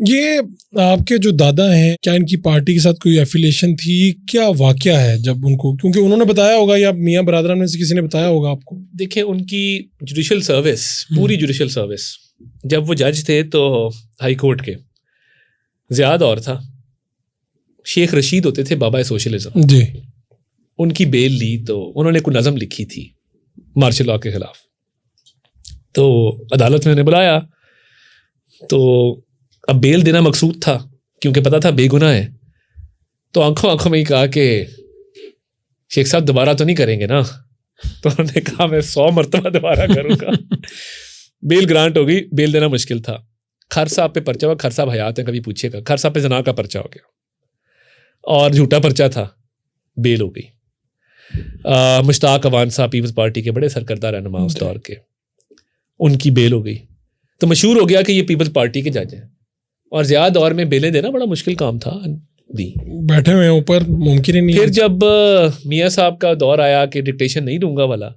یہ آپ کے جو دادا ہیں کیا ان کی پارٹی کے ساتھ کوئی ایفیلیشن تھی؟ کیا واقعہ ہے جب ان کو، کیونکہ انہوں نے بتایا ہوگا یا میاں برادران میں سے کسی نے بتایا ہوگا آپ کو؟ دیکھیں ان کی جوڈیشل سروس، پوری جوڈیشل سروس، جب وہ جج تھے تو ہائی کورٹ کے، زیاد اور تھا، شیخ رشید ہوتے تھے بابا سوشلزم جی، ان کی بیل لی تو انہوں نے کوئی نظم لکھی تھی مارشل لاء کے خلاف، تو عدالت میں انہیں بلایا، تو اب بیل دینا مقصود تھا کیونکہ پتا تھا بے گناہ ہے، تو آنکھوں آنکھوں میں ہی کہا کہ شیخ صاحب دوبارہ تو نہیں کریں گے نا؟ تو انہوں نے کہا میں 100 مرتبہ دوبارہ کروں گا۔ بیل گرانٹ ہو گئی، بیل دینا مشکل تھا۔ خر صاحب پہ پرچہ ہوا، خر صاحب حیات ہیں، کبھی پوچھیے گا، خر صاحب پہ زنا کا پرچہ ہو گیا اور جھوٹا پرچہ تھا، بیل ہو گئی۔ مشتاق اوان صاحب پیپلز پارٹی کے بڑے سرکردہ رہنما اس دور کے، ان کی بیل ہو گئی، تو مشہور ہو گیا کہ یہ پیپلز پارٹی کے جج ہیں، اور زیادہ دور میں بیلیں دینا بڑا مشکل کام تھا، دی بیٹھے ہوئے اوپر، ممکن ہی نہیں۔ پھر جب میاں صاحب کا دور آیا کہ ڈکٹیشن نہیں دوں گا والا،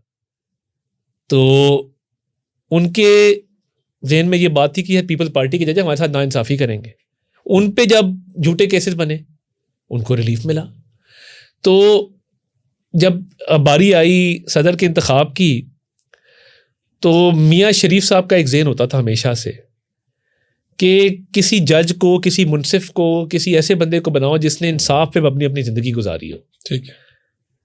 تو ان کے ذہن میں یہ بات تھی کہ پیپلز پارٹی کے جج ہمارے ساتھ ناانصافی کریں گے، ان پہ جب جھوٹے کیسز بنے ان کو ریلیف ملا۔ تو جب باری آئی صدر کے انتخاب کی تو میاں شریف صاحب کا ایک ذہن ہوتا تھا ہمیشہ سے کہ کسی جج کو، کسی منصف کو، کسی ایسے بندے کو بناؤ جس نے انصاف پہ اپنی زندگی گزاری ہو۔ ٹھیک ہے۔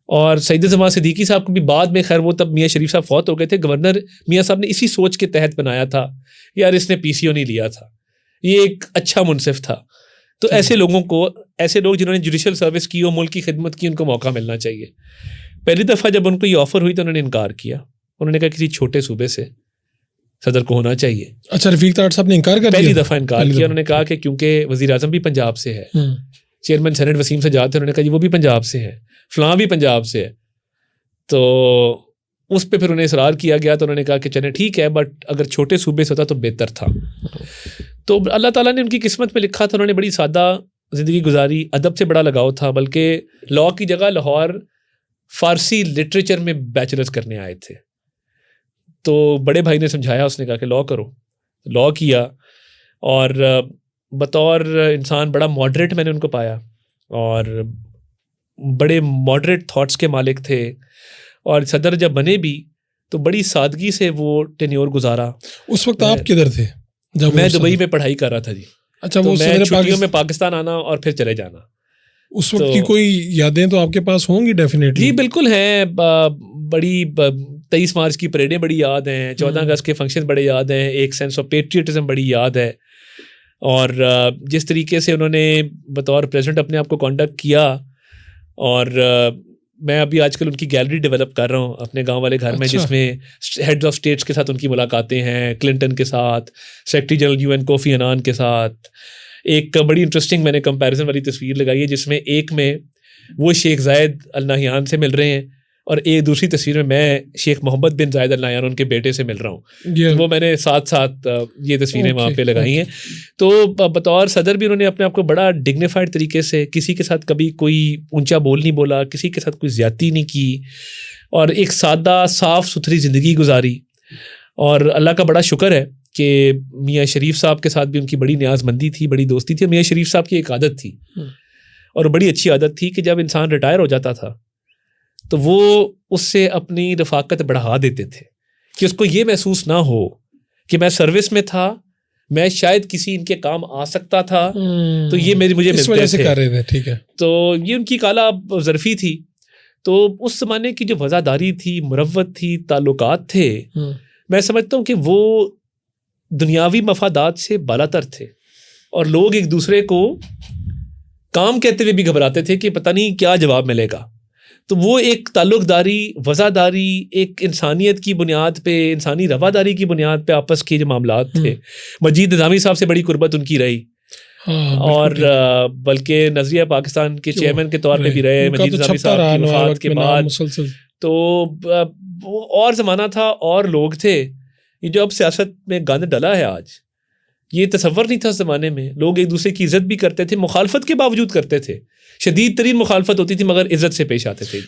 اور سید زمان صدیقی صاحب کو بھی بعد میں، خیر وہ تب میاں شریف صاحب فوت ہو گئے تھے، گورنر میاں صاحب نے اسی سوچ کے تحت بنایا تھا، یار اس نے پی سی او نہیں لیا تھا، یہ ایک اچھا منصف تھا، تو ایسے لوگوں کو، ایسے لوگ جنہوں نے جوڈیشل سروس کی ہو، ملک کی خدمت کی، ان کو موقع ملنا چاہیے۔ پہلی دفعہ جب ان کو یہ آفر ہوئی تو انہوں نے انکار کیا، انہوں نے کہا کسی چھوٹے صوبے سے صدر کو ہونا چاہیے۔ اچھا، رفیق طاہر صاحب نے انکار کر دیا؟ پہلی دفعہ انکار کیا، انہوں نے کہا کہ کیونکہ وزیر اعظم بھی پنجاب سے ہے، چیئرمین سینٹ وسیم سجاد تھے، انہوں نے کہا جی وہ بھی پنجاب سے ہے، فلاں بھی پنجاب سے ہے، تو اس پہ پھر انہیں اصرار کیا گیا، تو انہوں نے کہا کہ چلیں ٹھیک ہے، بٹ اگر چھوٹے صوبے سے ہوتا تو بہتر تھا۔ تو اللہ تعالیٰ نے ان کی قسمت میں لکھا تھا، انہوں نے بڑی سادہ زندگی گزاری، ادب سے بڑا لگاؤ تھا، بلکہ لاء کی جگہ لاہور فارسی لٹریچر میں بیچلرز کرنے آئے تھے، تو بڑے بھائی نے سمجھایا، اس نے کہا کہ لاء کرو، لاء کیا، اور بطور انسان بڑا ماڈریٹ میں نے ان کو پایا، اور بڑے ماڈریٹ تھاٹس کے مالک تھے، اور صدر جب بنے بھی تو بڑی سادگی سے وہ ٹینیور گزارا۔ اس وقت آپ کدھر تھے جب؟ میں دبئی میں پڑھائی کر رہا تھا جی۔ اچھا، تو وہ میں چھٹیوں میں پاکستان آنا اور پھر چلے جانا۔ اس وقت کی کوئی یادیں تو آپ کے پاس ہوں گی ڈیفینیٹلی؟ جی بالکل ہیں، بڑی 23 مارچ کی پریڈیں بڑی یاد ہیں، 14 اگست کے فنکشن بڑے یاد ہیں، ایک سینس آف پیٹریٹزم بڑی یاد ہے، اور جس طریقے سے انہوں نے بطور پریزیڈنٹ اپنے آپ کو کنڈکٹ کیا، اور میں ابھی آج کل ان کی گیلری ڈیولپ کر رہا ہوں اپنے گاؤں والے گھر میں، جس میں ہیڈز آف اسٹیٹس کے ساتھ ان کی ملاقاتیں ہیں، کلنٹن کے ساتھ، secretary general U N Kofi Annan کے ساتھ۔ ایک بڑی انٹرسٹنگ میں نے کمپیریزن والی تصویر لگائی ہے، جس میں ایک میں وہ شیخ زائد ال نہیان سے مل رہے ہیں، اور ایک دوسری تصویر میں شیخ محمد بن زائد ال نہیان ان کے بیٹے سے مل رہا ہوں، وہ میں نے ساتھ ساتھ یہ تصویریں وہاں پہ لگائی ہیں۔ تو بطور صدر بھی انہوں نے اپنے آپ کو بڑا ڈگنیفائڈ طریقے سے، کسی کے ساتھ کبھی کوئی اونچا بول نہیں بولا، کسی کے ساتھ کوئی زیادتی نہیں کی، اور ایک سادہ صاف ستھری زندگی گزاری۔ اور اللہ کا بڑا شکر ہے کہ میاں شریف صاحب کے ساتھ بھی ان کی بڑی نیاز مندی تھی، بڑی دوستی تھی۔ میاں شریف صاحب کی ایک عادت تھی، اور بڑی اچھی عادت تھی، کہ جب انسان ریٹائر ہو جاتا تھا تو وہ اس سے اپنی رفاقت بڑھا دیتے تھے، کہ اس کو یہ محسوس نہ ہو کہ میں سروس میں تھا، میں شاید کسی ان کے کام آ سکتا تھا، تو یہ مجھے ملتے تھے۔ ٹھیک ہے، تو یہ ان کی کالا ظرفی تھی۔ تو اس زمانے کی جو وفاداری تھی، مروت تھی، تعلقات تھے، میں سمجھتا ہوں کہ وہ دنیاوی مفادات سے بالاتر تھے، اور لوگ ایک دوسرے کو کام کہتے ہوئے بھی گھبراتے تھے کہ پتہ نہیں کیا جواب ملے گا۔ تو وہ ایک تعلق داری، وفاداری، ایک انسانیت کی بنیاد پہ، انسانی رواداری کی بنیاد پہ آپس کے جو معاملات تھے۔ مجید نظامی صاحب سے بڑی قربت ان کی رہی، اور بلکہ نظریہ پاکستان کے چیئرمین کے طور پہ بھی رہے مجید نظامی صاحب کی وفات کے بعد۔ تو اور زمانہ تھا، اور لوگ تھے۔ یہ جو اب سیاست میں گند ڈلا ہے آج، یہ تصور نہیں تھا اس زمانے میں۔ لوگ ایک دوسرے کی عزت بھی کرتے تھے، مخالفت کے باوجود کرتے تھے، شدید ترین مخالفت ہوتی تھی مگر عزت سے پیش آتے تھے۔